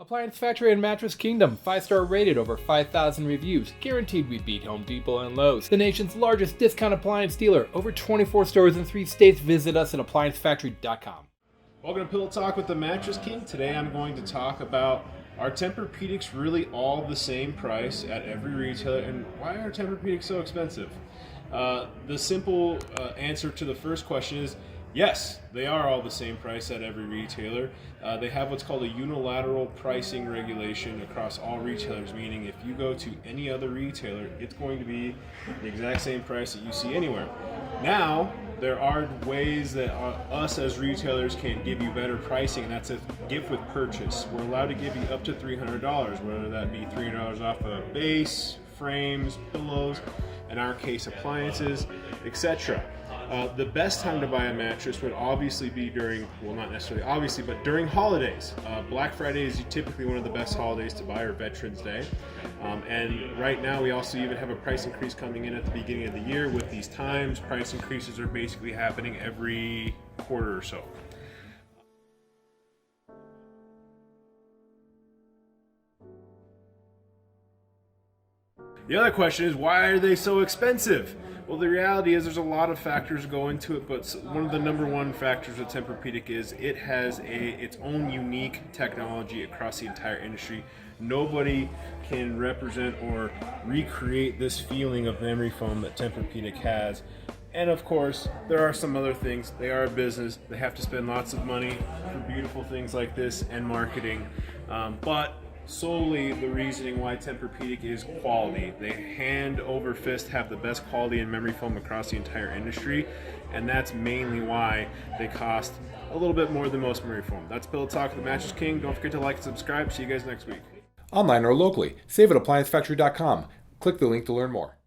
Appliance Factory and Mattress Kingdom, 5-star rated, over 5,000 reviews, guaranteed we beat Home Depot and Lowe's. The nation's largest discount appliance dealer, over 24 stores in 3 states. Visit us at ApplianceFactory.com. Welcome to Pillow Talk with the Mattress King. Today I'm going to talk about, are Tempur-Pedics really all the same price at every retailer, and why are Tempur-Pedics so expensive? The simple answer to the first question is yes, they are all the same price at every retailer. They have what's called a unilateral pricing regulation across all retailers, meaning if you go to any other retailer, it's going to be the exact same price that you see anywhere. Now, there are ways that us as retailers can give you better pricing, and that's a gift with purchase. We're allowed to give you up to $300, whether that be $300 off a base, frames, pillows, in our case appliances, etc. The best time to buy a mattress would obviously be during, well, not necessarily obviously, but during holidays. Black Friday is typically one of the best holidays to buy, or Veterans Day. And right now we also even have a price increase coming in at the beginning of the year with these times. Price increases are basically happening every quarter or so. The other question is, why are they so expensive? Well, the reality is there's a lot of factors go into it, but one of the number one factors with Tempur-Pedic is it has its own unique technology across the entire industry. Nobody can represent or recreate this feeling of memory foam that Tempur-Pedic has. And of course, there are some other things. They are a business. They have to spend lots of money for beautiful things like this and marketing. But solely the reasoning why Tempur-Pedic is quality. They hand over fist have the best quality in memory foam across the entire industry, and that's mainly why they cost a little bit more than most memory foam. That's Pillow Talk with the Mattress King. Don't forget to like and subscribe. See you guys next week. Online or locally, save at ApplianceFactory.com. Click the link to learn more.